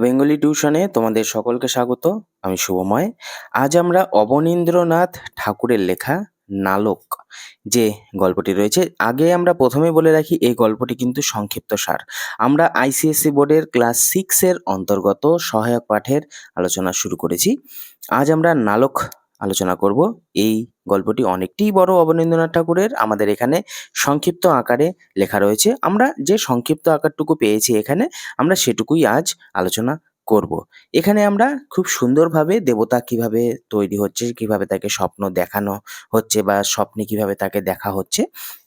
Bengali টিউশনে তোমাদের সকলকে স্বাগত। আমি শুভময়। আজ আমরা অবনীন্দ্রনাথ ঠাকুরের লেখা নালক যে গল্পটি রয়েছে, আগে আমরা প্রথমে বলে রাখি এই গল্পটি কিন্তু সংক্ষিপ্ত সার। আমরা আইসিএসসি বোর্ডের ক্লাস 6-এর অন্তর্গত সহায়ক পাঠের আলোচনা শুরু করেছি। আজ আমরা নালক আলোচনা করব। এই গল্পটি অনেকটাই বড় অবনীন্দ্রনাথ ঠাকুরের, আমাদের এখানে সংক্ষিপ্ত আকারে লেখা রয়েছে। আমরা যে সংক্ষিপ্ত আকারটুকু পেয়েছি এখানে, আমরা সেটুকুই আজ আলোচনা করব। এখানে আমরা খুব সুন্দরভাবে দেবতা কিভাবে তৈরি হচ্ছে, কিভাবে তাকে স্বপ্ন দেখানো হচ্ছে বা স্বপ্নে কিভাবে তাকে দেখা হচ্ছে,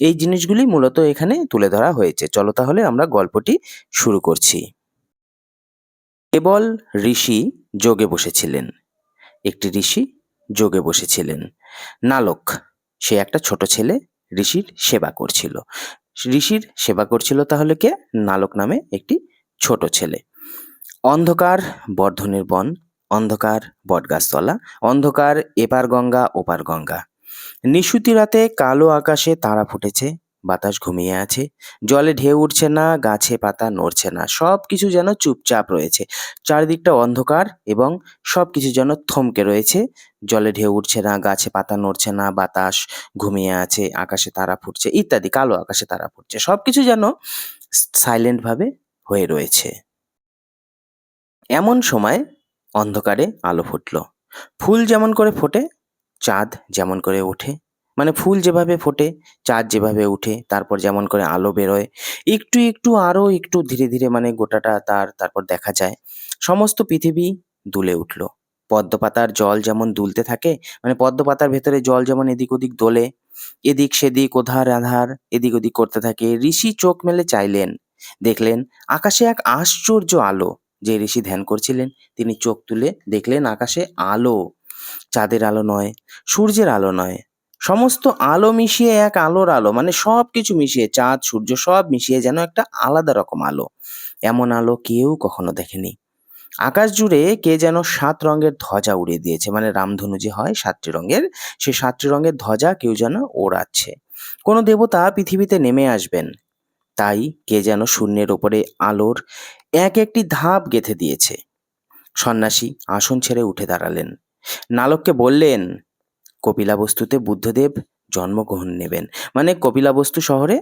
এই জিনিসগুলি মূলত এখানে তুলে ধরা হয়েছে। চলো তাহলে আমরা গল্পটি শুরু করছি। কেবল ঋষি যোগে বসেছিলেন। একটি ঋষি যোগে বসেছিলেন। নালক, সে একটা ছোট ছেলে, ঋষির সেবা করছিল। ঋষির সেবা করছিল তাহলে কে? নালক নামে একটি ছোট ছেলে। অন্ধকার বর্ধনের বন, অন্ধকার বটগাছতলা, অন্ধকার এপার গঙ্গা ওপার গঙ্গা। নিশুতি রাতে কালো আকাশে তারা ফুটেছে, বাতাস ঘুমিয়ে আছে, জলে ঢেউ উঠছে না, গাছে পাতা নড়ছে না, সব কিছু যেন চুপচাপ রয়েছে। চারিদিকটা অন্ধকার এবং সব কিছু যেন থমকে রয়েছে। জলে ঢেউ উঠছে না, গাছে পাতা নড়ছে না, বাতাস ঘুমিয়ে আছে, আকাশে তারা ফুটছে ইত্যাদি, কালো আকাশে তারা ফুটছে, সব কিছু যেন সাইলেন্ট ভাবে হয়ে রয়েছে। এমন সময় অন্ধকারে আলো ফুটল। ফুল যেমন করে ফোটে, চাঁদ যেমন করে ওঠে, মানে ফুল যেভাবে ফোটে, চাঁদ যেভাবে উঠে, তারপর যেমন করে আলো বেরোয়, একটু একটু আরো একটু ধীরে ধীরে, মানে গোটাটা তারপর দেখা যায় সমস্ত পৃথিবী দুলে উঠল। পদ্মপাতার জল যেমন দুলতে থাকে, মানে পদ্মপাতার ভেতরে জল যেমন এদিক ওদিক দোলে, এদিক সেদিক ওধার আধার এদিক ওদিক করতে থাকে। ঋষি চোখ মেলে চাইলেন, দেখলেন আকাশে এক আশ্চর্য আলো। যে ঋষি ধ্যান করছিলেন তিনি চোখ তুলে দেখলেন আকাশে আলো। চাঁদের আলো নয়, সূর্যের আলো নয়, সমস্ত আলো মিশিয়ে এক আলোর আলো, মানে সব কিছু মিশিয়ে, চাঁদ সূর্য সব মিশিয়ে যেন একটা আলাদা রকম আলো। এমন আলো কেউ কখনো দেখেনি। আকাশ জুড়ে কে যেন 7 রঙের ধ্বজা উড়িয়ে দিয়েছে, মানে রামধনু যে হয় 7টি রঙের, সেই 7টি রঙের ধ্বজা কেউ যেন ওড়াচ্ছে। কোনো দেবতা পৃথিবীতে নেমে আসবেন, তাই কে যেন শূন্যের ওপরে আলোর এক একটি ধাপ গেঁথে দিয়েছে। সন্ন্যাসী আসন ছেড়ে উঠে দাঁড়ালেন। নালককে বললেন, কপিলাবস্তুতে বুদ্ধদেব জন্মগ্রহণ নেবেন, মানে কপিলাবস্তু শহরে,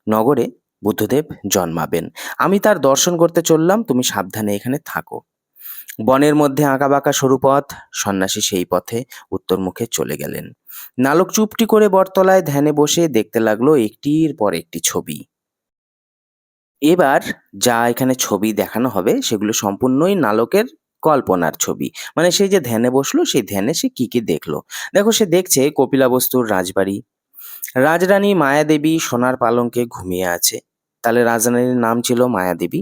নগরে বুদ্ধদেব জন্মাবেন। আমি তার দর্শন করতে চললাম, তুমি সাবধানে এখানে থাকো। বনের মধ্যে আঁকাবাঁকা সরু পথ, সন্ন্যাসী সেই পথে উত্তর মুখে চলে গেলেন। নালক চুপটি করে বটতলায় ধ্যানে বসে দেখতে লাগলো একটির পর একটি ছবি। এবার যা এখানে ছবি দেখানো হবে সেগুলো সম্পূর্ণই নালকের কল্পনার ছবি। মানে সেই যে ধ্যানে বসলো, সেই ধ্যানে সে কি কি দেখলো। দেখো, সে দেখছে কপিলাবস্তুর রাজবাড়ি, রাজরানী মায়াদেবী সোনার পালঙ্কে ঘুমিয়ে আছে। তাহলে রাজরানীর নাম ছিল মায়াদেবী।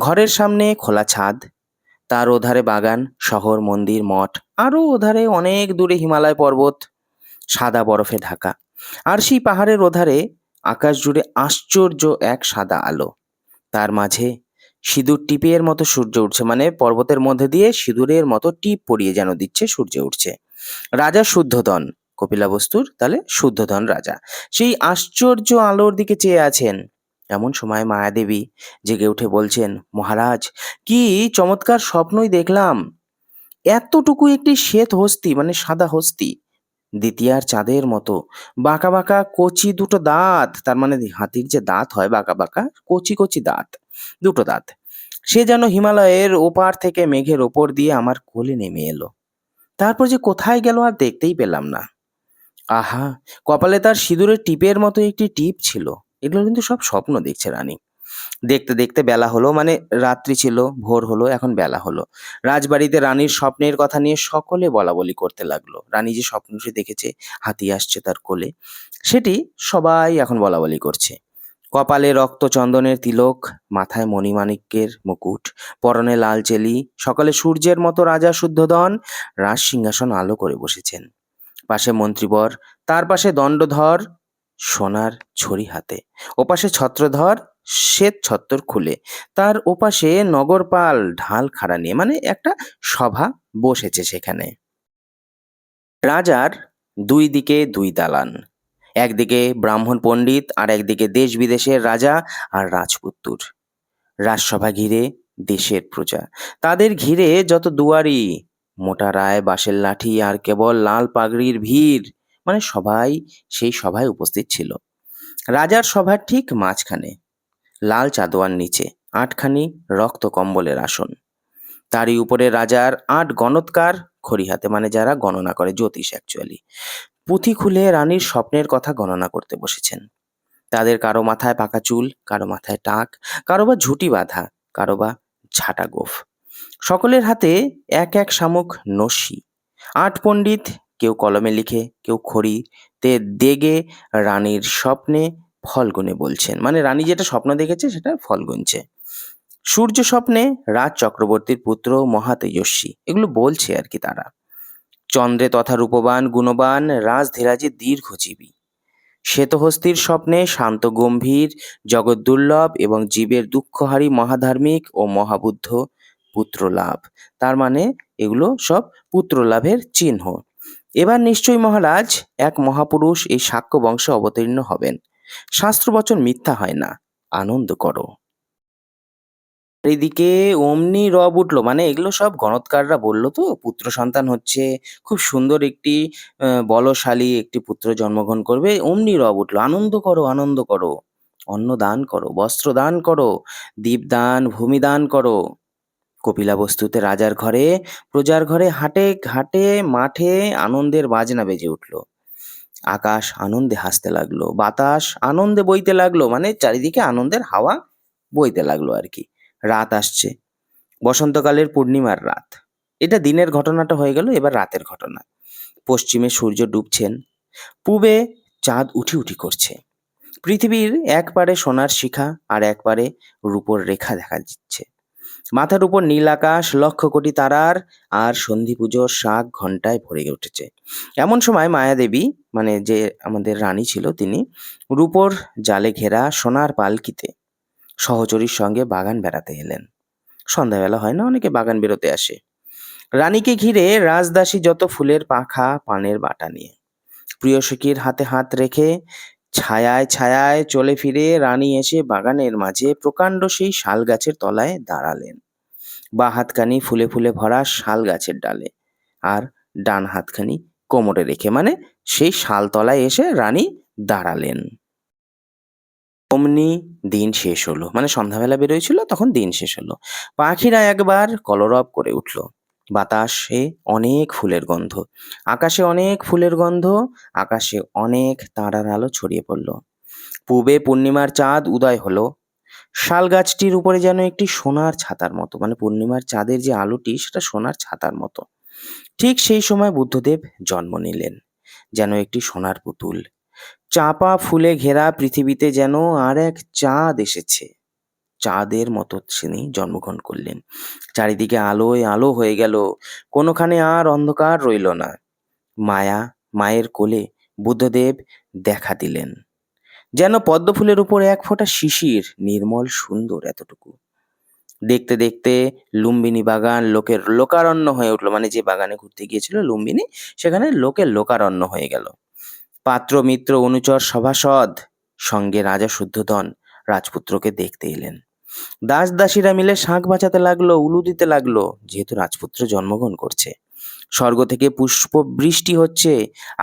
ঘরের সামনে খোলা ছাদ, তার ওধারে বাগান, শহর, মন্দির, মঠ, আরো ওধারে অনেক দূরে হিমালয় পর্বত সাদা বরফে ঢাকা। আর সেই পাহাড়ের ওধারে আকাশ জুড়ে আশ্চর্য এক সাদা আলো। তার মাঝে সিঁদুর টিপের মতো সূর্য উঠছে, মানে পর্বতের মধ্যে দিয়ে সিঁদুরের মতো টিপ পরিয়ে যেন দিচ্ছে, সূর্য উঠছে। রাজা শুদ্ধোধন, কপিলাবস্তুর তাহলে শুদ্ধোধন রাজা, সেই আশ্চর্য আলোর দিকে চেয়ে আছেন। এমন সময় মায়াদেবী জেগে উঠে বলছেন, মহারাজ, কি চমৎকার স্বপ্নই দেখলাম। এতটুকু একটি শ্বেত হস্তি, মানে সাদা হস্তি, দ্বিতীয়ার চাঁদের মতো, বাঁকা বাঁকা কচি দুটো দাঁত, তার মানে হাতির যে দাঁত হয় বাঁকা বাঁকা কচি কচি দাঁত, দুটো দাঁত, সে যেন হিমালয়ের ওপার থেকে মেঘের ওপর দিয়ে আমার কোলে নেমে এলো। তারপর যে কোথায় গেল আর দেখতেই পেলাম না। আহা, কপালে তার সিঁদুরের টিপের মতো একটি টিপ ছিল। এগুলো কিন্তু সব স্বপ্ন দেখছে রানী। দেখতে দেখতে বেলা হলো, মানে রাত্রি ছিল, ভোর হলো, এখন বেলা হলো। রাজবাড়িতে রানীর স্বপ্নের কথা নিয়ে সকলে বলাবলি করতে লাগলো। রানী যে স্বপ্নটি দেখেছে, হাতি আসছে তার কোলে, সেটি সবাই এখন বলাবলি করছে। কপালে রক্ত চন্দনের তিলক, মাথায় মণিমাণিক্যের মুকুট, পরনে লাল চেলি, সকালে সূর্যের মতো রাজা শুদ্ধোধন রাজ সিংহাসন আলো করে বসেছেন। পাশে মন্ত্রীবর, তার পাশে দণ্ডধর সোনার ছড়ি হাতে, ওপাশে ছত্রধর শ্বেত ছত্তর খুলে, তার ওপাশে নগরপাল ঢাল খাড়া নিয়ে, মানে একটা সভা বসেছে সেখানে। রাজার দুই দিকে দুই দালান, একদিকে ব্রাহ্মণ পণ্ডিত আর একদিকে দেশ বিদেশের রাজা আর রাজপুত্তুর। রাজসভা ঘিরে দেশের প্রজা। তাদের ঘিরে যত দুয়ারি, মোটা রায় বাঁশের লাঠি আর কেবল লাল পাগড়ির ভিড়, মানে সবাই সেই সভায় উপস্থিত ছিল। রাজার সভার ঠিক মাঝখানে লাল চাদোয়ার নিচে ৮খানি রক্ত কম্বলের আসন। তারই উপরে রাজার ৮ গণৎকার খড়ি হাতে, মানে যারা গণনা করে, জ্যোতিষ অ্যাকচুয়ালি, পুঁথি খুলে রানীর স্বপ্নের কথা গণনা করতে বসেছেন। তাদের কারো মাথায় পাকা চুল, কারো মাথায় টাক, কারো বা ঝুঁটি বাঁধা, কারো বা ঝাঁটা গোঁফ। সকলের হাতে এক এক শামুক নস্যি। ৮ পণ্ডিত, কেউ কলমে লিখে, কেউ খড়িতে দেগে রানীর স্বপ্নে ফল গুনে বলছেন, মানে রানী যেটা স্বপ্ন দেখেছে সেটা ফল গুনছে। সূর্য স্বপ্নে রাজ চক্রবর্তীর পুত্র মহাতেজস্বী, এগুলো বলছে আর কি তারা। চন্দ্রে তথা রূপবান গুণবান রাজধীরাজে দীর্ঘজীবী। শ্বেতহস্তীর স্বপ্নে শান্ত গম্ভীর জগৎদুর্লভ এবং জীবের দুঃখহারী মহাধার্মিক ও মহাবুদ্ধ পুত্রলাভ। তার মানে এগুলো সব পুত্রলাভের চিহ্ন। এবার নিশ্চয়ই মহারাজ এক মহাপুরুষ এই শাক্য বংশে অবতীর্ণ হবেন। শাস্ত্রবচন মিথ্যা হয় না, আনন্দ করো। এইদিকে অমনি রব উঠলো, মানে এগুলো সব গণৎকাররা বললো তো পুত্র সন্তান হচ্ছে, খুব সুন্দর একটি বলশালী একটি পুত্র জন্মগ্রহণ করবে। অমনি রব উঠলো, আনন্দ করো আনন্দ করো, অন্ন দান করো, বস্ত্র দান করো, দীপদান ভূমিদান করো। কপিলাবস্তুতে রাজার ঘরে প্রজার ঘরে হাটে ঘাটে মাঠে আনন্দের বাজনা বেজে উঠলো। আকাশ আনন্দে হাসতে লাগলো, বাতাস আনন্দে বইতে লাগলো, মানে চারিদিকে আনন্দের হাওয়া বইতে লাগলো আর কি। রাত আসছে, বসন্তকালের পূর্ণিমার রাত। এটা দিনের ঘটনাটা হয়ে গেল, এবার রাতের ঘটনা। পশ্চিমে সূর্য ডুবছেন, পূবে চাঁদ উঠি উঠি করছে। পৃথিবীর এক পারে সোনার শিখা আর এক পারে রূপোর রেখা দেখা দিচ্ছে। মাথার উপর নীল আকাশ, লক্ষ কোটি তারার আর সন্ধি পুজোর শাঁখ ঘন্টায় ভরে উঠেছে। এমন সময় মায়াদেবী, মানে যে আমাদের রানী ছিল, তিনি রূপোর জালে ঘেরা সোনার পালকিতে সহচরীর সঙ্গে বাগান বেড়াতে এলেন। সন্ধ্যাবেলা হয় না, অনেকে বাগান বেরোতে আসে। রানীকে ঘিরে রাজদাসী যত ফুলের পাখা পানের বাটা নিয়ে। প্রিয় সখীর হাতে হাত রেখে ছায়ায় ছায়ায় চলে ফিরে রানী এসে বাগানের মাঝে প্রকাণ্ড সেই শাল গাছের তলায় দাঁড়ালেন। বা হাতখানি ফুলে ফুলে ভরা শাল গাছের ডালে, আর ডান হাতখানি কোমরে রেখে, মানে সেই শাল তলায় এসে রানী দাঁড়ালেন। অমনি দিন শেষ হলো, মানে সন্ধ্যাবেলা বেরোয়ছিল, তখন দিন শেষ হলো। পাখিরা একবার কলরব করে উঠল। বাতাসে অনেক ফুলের গন্ধ, আকাশে অনেক ফুলের গন্ধ, আকাশে অনেক তারার আলো ছড়িয়ে পড়ল। পূবে পূর্ণিমার চাঁদ উদয় হলো। শাল গাছটির উপরে যেন একটি সোনার ছাতার মতো, মানে পূর্ণিমার চাঁদের যে আলোটি সেটা সোনার ছাতার মতো। ঠিক সেই সময় বুদ্ধদেব জন্ম নিলেন, যেন একটি সোনার পুতুল। চাঁপা ফুলে ঘেরা পৃথিবীতে যেন আর এক চাঁদ এসেছে। চাঁদের মতো তিনি জন্মগ্রহণ করলেন। চারিদিকে আলোয় আলো হয়ে গেল, কোনোখানে আর অন্ধকার রইল না। মায়ের কোলে বুদ্ধদেব দেখা দিলেন, যেন পদ্ম ফুলের উপর এক ফোঁটা শিশির, নির্মল সুন্দর এতটুকু। দেখতে দেখতে লুম্বিনী বাগান লোকের লোকারণ্য হয়ে উঠলো, মানে যে বাগানে ঘুরতে গিয়েছিল লুম্বিনী, সেখানে লোকের লোকারণ্য হয়ে গেল। পাত্র মিত্র অনুচর সভাসদ সঙ্গে রাজা শুদ্ধোধন রাজপুত্রকে দেখতে এলেন। দাস দাসীরা মিলে শাঁখ বাজাতে লাগলো, উলু দিতে লাগলো, যেহেতু রাজপুত্র জন্মগ্রহণ করছে। স্বর্গ থেকে পুষ্প বৃষ্টি হচ্ছে,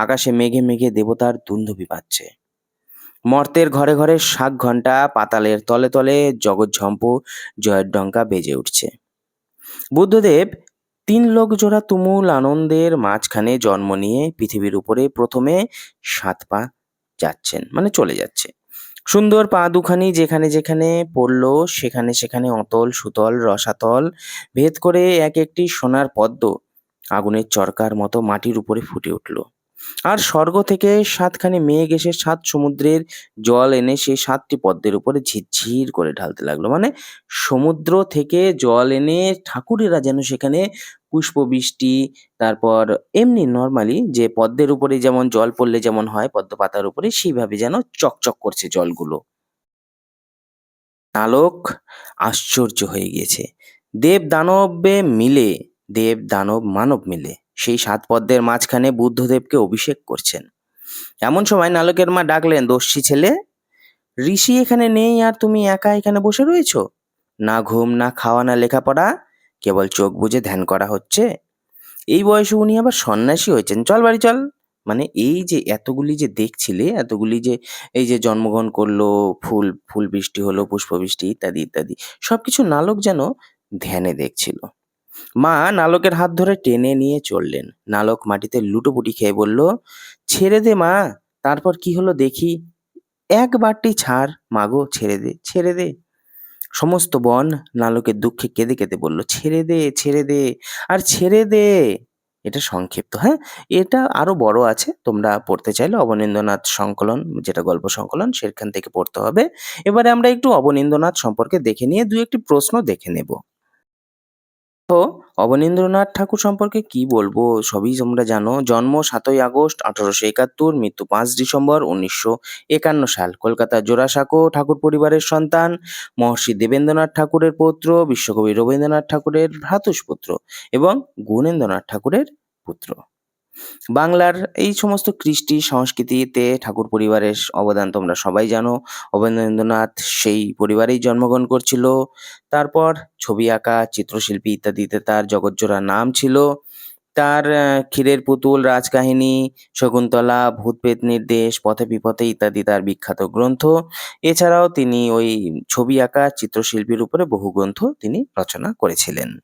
আকাশে মেঘে মেঘে দেবতার দুন্দুভি পাচ্ছে। মর্তের ঘরে ঘরে শাঁখ ঘণ্টা, পাতালের তলে তলে জগৎঝম্প জয়ের ডঙ্কা বেজে উঠছে। বুদ্ধদেব ৩ লোক জোড়া তুমুল আনন্দের মাঝখানে জন্ম নিয়ে পৃথিবীর উপরে প্রথমে ৭ পা যাচ্ছেন, মানে চলে যাচ্ছে। সুন্দর পা দুখানি যেখানে যেখানে পড়ল, সেখানে সেখানে অতল সুতল রসাতল ভেদ করে এক একটি সোনার পদ্ম আগুনের চরকার মতো মাটির উপরে ফুটে উঠল। আর স্বর্গ থেকে ৭খানি মেঘ এসে ৭ সমুদ্রের জল এনে সেই ৭টি পদ্মের উপরে ঝিরঝির করে ঢালতে লাগলো। মানে সমুদ্র থেকে জল এনে ঠাকুরেরা যেন সেখানে পুষ্পবৃষ্টি, তারপর এমনি নর্মালি যে পদ্মের উপরে যেমন জল পড়লে যেমন হয় পদ্ম পাতার উপরে, সেইভাবে যেন চকচক করছে জলগুলো। আলোক আশ্চর্য হয়ে গিয়েছে। দেব দানব মানব মিলে সেই ৭ পদ্মের মাঝখানে বুদ্ধদেবকে অভিষেক করছেন। এমন সময় নালকের মা ডাকলেন, দস্যি ছেলে, ঋষি এখানে নেই আর তুমি একা এখানে বসে রয়েছো? না ঘুম, না খাওয়া, না লেখাপড়া, কেবল চোখ বুজে ধ্যান করা হচ্ছে। এই বয়সে উনি আবার সন্ন্যাসী হয়েছেন, চল বাড়ি চল। মানে এই যে এতগুলি যে দেখছিলে, এতগুলি যে এই যে জন্মগ্রহণ করলো, ফুল ফুল বৃষ্টি হলো, পুষ্পবৃষ্টি ইত্যাদি ইত্যাদি, সবকিছু নালক যেন ধ্যানে দেখছিল। মা নালকের হাত ধরে টেনে নিয়ে চললেন। নালক মাটিতে লুটোপুটি খেয়ে বলল, ছেড়ে দে মা। তারপর কি হলো দেখি। একবারটি ছাড় মাগো, ছেড়ে দে, ছেড়ে দে। সমস্ত বন নালকের দুঃখে কেঁদে কেঁদে বলল, ছেড়ে দে, ছেড়ে দে, আর ছেড়ে দে। এটা সংক্ষিপ্ত, হ্যাঁ? এটা আরো বড় আছে। তোমরা পড়তে চাইলে অবনীন্দ্রনাথ সংকলন, যেটা গল্প সংকলন, সেখান থেকে পড়তে হবে। এবারে আমরা একটু অবনীন্দ্রনাথ সম্পর্কে দেখে নিয়ে দু একটি প্রশ্ন দেখে নেব। তো অবনীন্দ্রনাথ ঠাকুর সম্পর্কে কি বলবো, সবই তোমরা জানো। জন্ম ৭ই আগস্ট ১৮৭১, মৃত্যু ৫ ডিসেম্বর ১৯৫১ সাল। কলকাতার জোড়াসাঁকো ঠাকুর পরিবারের সন্তান, মহর্ষি দেবেন্দ্রনাথ ঠাকুরের পৌত্র, বিশ্বকবি রবীন্দ্রনাথ ঠাকুরের ভ্রাতুষ্পুত্র এবং গুণেন্দ্রনাথ ঠাকুরের পুত্র। বাংলার এই সমস্ত কৃষ্টি সংস্কৃতিতে ঠাকুর পরিবারের অবদান তোমরা সবাই জানো। অবনীন্দ্রনাথ সেই পরিবারেই জন্মগ্রহণ করছিল। তারপর ছবি আঁকা, চিত্রশিল্পী ইত্যাদিতে তার জগজ্জোড়া নাম ছিল। তার ক্ষীরের পুতুল, রাজকাহিনী, শকুন্তলা, ভূত-প্রেত নির্দেশ, পথে বিপথে ইত্যাদি তার বিখ্যাত গ্রন্থ। এছাড়াও তিনি ওই ছবি আঁকা, চিত্রশিল্পীর উপরে বহু গ্রন্থ তিনি রচনা করেছিলেন।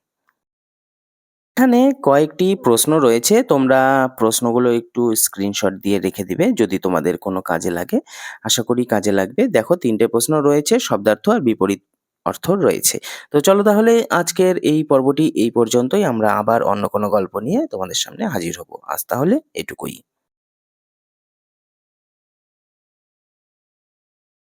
এখানে কয়েকটি প্রশ্ন রয়েছে, তোমরা প্রশ্নগুলো একটু স্ক্রিনশট দিয়ে রেখে দিবে যদি তোমাদের কোনো কাজে লাগে। আশা করি কাজে লাগবে। দেখো ৩টে প্রশ্ন রয়েছে, শব্দার্থ আর বিপরীত অর্থ রয়েছে। তো চলো তাহলে আজকের এই পর্বটি এই পর্যন্তই। আমরা আবার অন্য কোনো গল্প নিয়ে তোমাদের সামনে হাজির হব। আজ তাহলে এটুকুই।